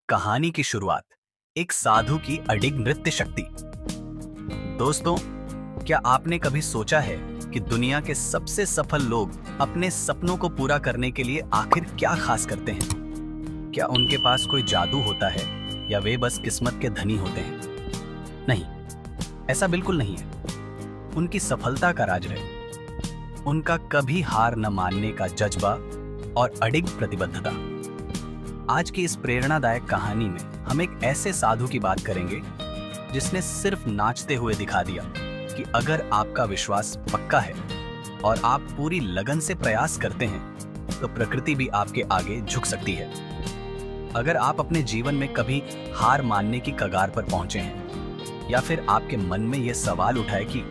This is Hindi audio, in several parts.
कहानी की शुरुआत एक साधु की अडिग नृत्य शक्ति। दोस्तों, क्या आपने कभी सोचा है कि दुनिया के सबसे सफल लोग अपने सपनों को पूरा करने के लिए आखिर क्या खास करते हैं? क्या उनके पास कोई जादू होता है या वे बस किस्मत के धनी होते हैं? नहीं, ऐसा बिल्कुल नहीं है। उनकी सफलता का राज है उनका कभी हार न मानने का जज्बा और अडिग प्रतिबद्धता। आज की इस प्रेरणादायक कहानी में हम एक ऐसे साधु की बात करेंगे जिसने सिर्फ नाचते हुए दिखा दिया कि अगर आपका विश्वास पक्का है और आप पूरी लगन से प्रयास करते हैं तो प्रकृति भी आपके आगे झुक सकती है। अगर आप अपने जीवन में कभी हार मानने की कगार पर पहुंचे हैं या फिर आपके मन में यह सवाल उठाए कि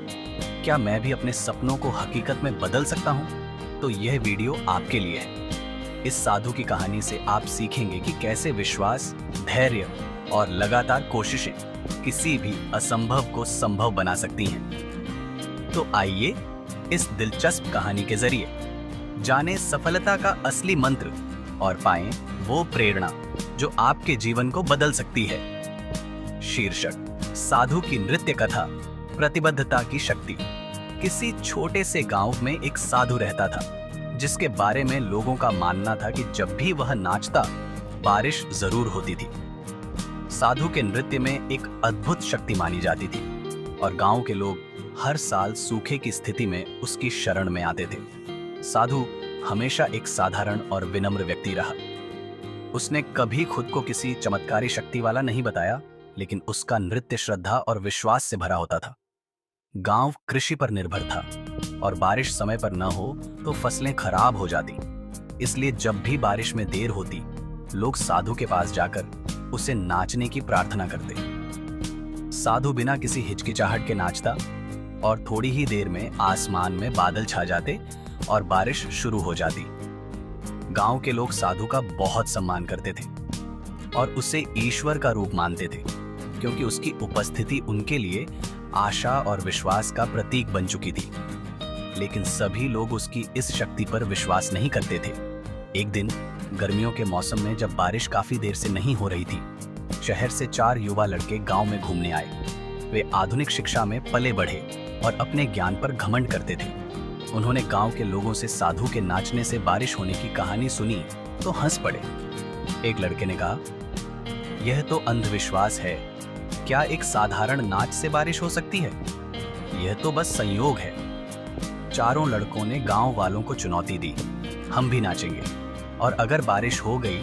क्या मैं भी अपने सपनों को हकीकत में बदल सकता हूं, तो यह वीडियो आपके लिए है। इस साधु की कहानी से आप सीखेंगे कि कैसे विश्वास, धैर्य और लगातार कोशिशें किसी भी असंभव को संभव बना सकती हैं। तो आइए इस दिलचस्प कहानी के जरिए जानें सफलता का असली मंत्र और पाएं वो प्रेरणा जो आपके जीवन को बदल सकती है। शीर्षक: साधु की नृत्य कथा, प्रतिबद्धता की शक्ति। किसी छोटे से गांव में एक साधु रहता था जिसके बारे में लोगों का मानना था कि जब भी वह नाचता बारिश जरूर होती थी। साधु के नृत्य में एक अद्भुत शक्ति मानी जाती थी और गांव के लोग हर साल सूखे की स्थिति में उसकी शरण में आते थे। साधु हमेशा एक साधारण और विनम्र व्यक्ति रहा। उसने कभी खुद को किसी चमत्कारी शक्ति वाला नहीं बताया, लेकिन उसका नृत्य श्रद्धा और विश्वास से भरा होता था। गांव कृषि पर निर्भर था और बारिश समय पर न हो तो फसलें खराब हो जाती। इसलिए जब भी बारिश में देर होती, लोग साधु के पास जाकर उसे नाचने की प्रार्थना करते। साधु बिना किसी हिचकिचाहट के नाचता और थोड़ी ही देर में आसमान में बादल छा जाते और बारिश शुरू हो जाती। गांव के लोग साधु का बहुत सम्मान करते थे और उसे ईश्वर का रूप मानते थे, क्योंकि उसकी उपस्थिति उनके लिए आशा और विश्वास का प्रतीक बन चुकी थी। लेकिन सभी लोग उसकी इस शक्ति पर विश्वास नहीं करते थे। एक दिन गर्मियों के मौसम में जब बारिश काफी देर से नहीं हो रही थी, शहर से 4 युवा लड़के गांव में घूमने आए। वे आधुनिक शिक्षा में पले बढ़े और अपने ज्ञान पर घमंड करते थे। उन्होंने गांव के लोगों से साधु के नाचने से बारिश होने की कहानी सुनी तो हंस पड़े। एक लड़के ने कहा, यह तो अंधविश्वास है। क्या एक साधारण नाच से बारिश हो सकती है? यह तो बस संयोग है। चारों लड़कों ने गांव वालों को चुनौती दी, हम भी नाचेंगे और अगर बारिश हो गई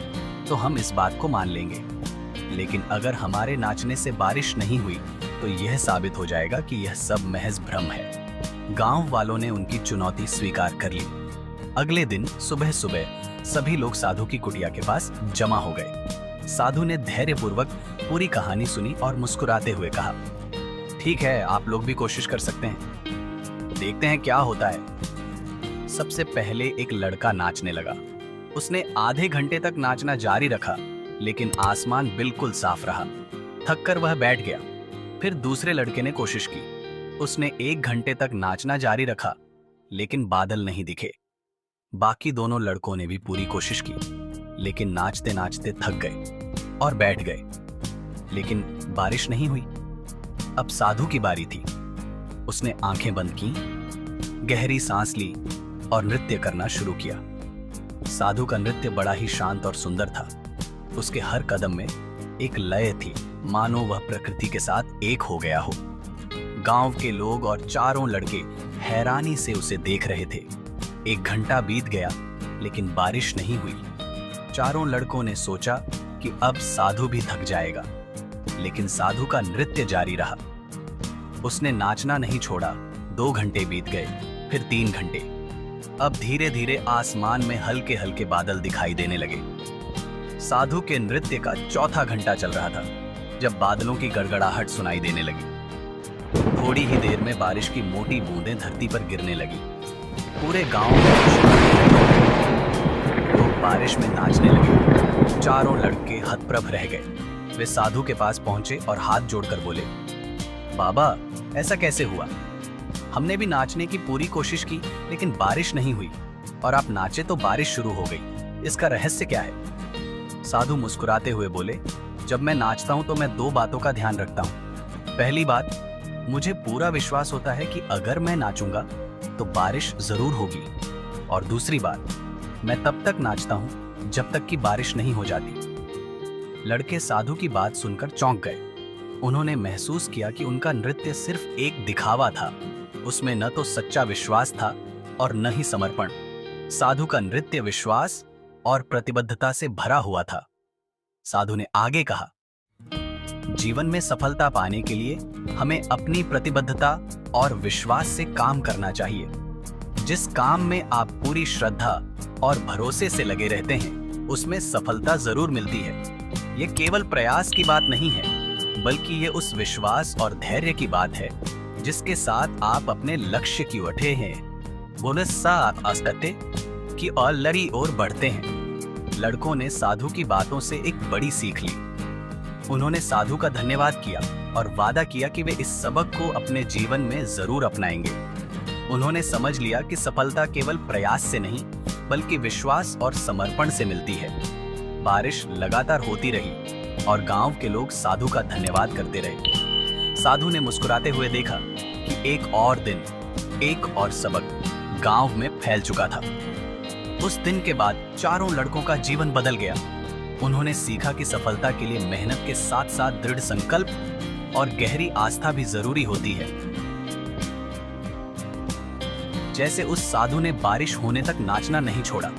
तो हम इस बात को मान लेंगे। लेकिन अगर हमारे नाचने से बारिश नहीं हुई तो यह साबित हो जाएगा कि यह सब महज भ्रम है। गांव वालों ने उनकी चुनौती स्वीकार कर ली। अगले दिन सुबह सुबह सभी लोग साधु की कुटिया के पास जमा हो गए। साधु ने धैर्यपूर्वक पूरी कहानी सुनी और मुस्कुराते हुए कहा, ठीक है, आप लोग भी कोशिश कर सकते हैं, देखते हैं क्या होता है। सबसे पहले एक लड़का नाचने लगा। उसने आधे घंटे तक नाचना जारी रखा, लेकिन आसमान बिल्कुल साफ रहा। थक कर वह बैठ गया। फिर दूसरे लड़के ने कोशिश की। उसने 1 घंटे तक नाचना जारी रखा, लेकिन बादल नहीं दिखे। बाकी दोनों लड़कों ने भी पूरी कोशिश की, लेकिन नाचते नाचते थक गए और बैठ गए। लेकिन बारिश नहीं हुई। अब साधु की बारी थी। उसने आंखें बंद की, गहरी सांस ली और नृत्य करना शुरू किया। साधु का नृत्य बड़ा ही शांत और सुंदर था। उसके हर कदम में एक लय थी, मानो वह प्रकृति के साथ एक हो गया हो। गांव के लोग और चारों लड़के हैरानी से उसे देख रहे थे। 1 घंटा बीत गया, लेकिन बारिश नहीं हुई। चारों लड़कों ने सोचा कि अब साधु भी थक जाएगा, लेकिन साधु का नृत्य जारी रहा। उसने नाचना नहीं छोड़ा। 2 घंटे बीत गए, फिर 3 घंटे। अब धीरे धीरे आसमान में हल्के हल्के बादल दिखाई देने लगे। साधु के नृत्य का 4था घंटा चल रहा था जब बादलों की गड़गड़ाहट सुनाई देने लगी। थोड़ी ही देर में बारिश की मोटी बूंदें धरती पर गिरने लगी। पूरे गांव में लोग बारिश में नाचने लगे। चारों लड़के हतप्रभ रह गए। वे साधु के पास पहुंचे और हाथ जोड़कर बोले, बाबा, ऐसा कैसे हुआ? हमने भी नाचने की पूरी कोशिश की, लेकिन बारिश नहीं हुई, और आप नाचे तो बारिश शुरू हो गई। इसका रहस्य क्या है? साधु मुस्कुराते हुए बोले, जब मैं नाचता हूं तो मैं दो बातों का ध्यान रखता हूं। पहली बात, मुझे पूरा विश्वास होता है कि अगर मैं नाचूंगा तो बारिश जरूर होगी। और दूसरी बात, मैं तब तक नाचता हूं जब तक कि बारिश नहीं हो जाती। लड़के साधु की बात सुनकर चौंक गए। उन्होंने महसूस किया कि उनका नृत्य सिर्फ एक दिखावा था। उसमें न तो सच्चा विश्वास था और न ही समर्पण। साधु का नृत्य विश्वास और प्रतिबद्धता से भरा हुआ था। साधु ने आगे कहा, जीवन में सफलता पाने के लिए हमें अपनी प्रतिबद्धता और विश्वास से काम करना चाहिए। जिस काम में आप पूरी श्रद्धा और भरोसे से लगे रहते हैं, उसमें सफलता जरूर मिलती है। ये केवल प्रयास की बात नहीं है, बल्कि ये उस विश्वास और धैर्य की बात है जिसके साथ आप अपने लक्ष्य की उठे हैं। बोले साथ आस्ते की और लड़ी और बढ़ते हैं। लड़कों ने साधु की बातों से एक बड़ी सीख ली। उन्होंने साधु का धन्यवाद किया और वादा किया कि वे इस सबक को अपने जीवन में जरूर अपनाएंगे। उन्होंने समझ लिया कि सफलता केवल प्रयास से नहीं, बल्कि विश्वास और समर्पण से मिलती है। बारिश लगातार होती रही और गांव के लोग साधु का धन्यवाद करते रहे। साधु ने मुस्कुराते हुए देखा कि एक और दिन, एक और सबक गांव में फैल चुका था। उस दिन के बाद चारों लड़कों का जीवन बदल गया। उन्होंने सीखा कि सफलता के लिए मेहनत के साथ साथ दृढ़ संकल्प और गहरी आस्था भी जरूरी होती है। जैसे उस साधु ने बारिश होने तक नाचना नहीं छोड़ा,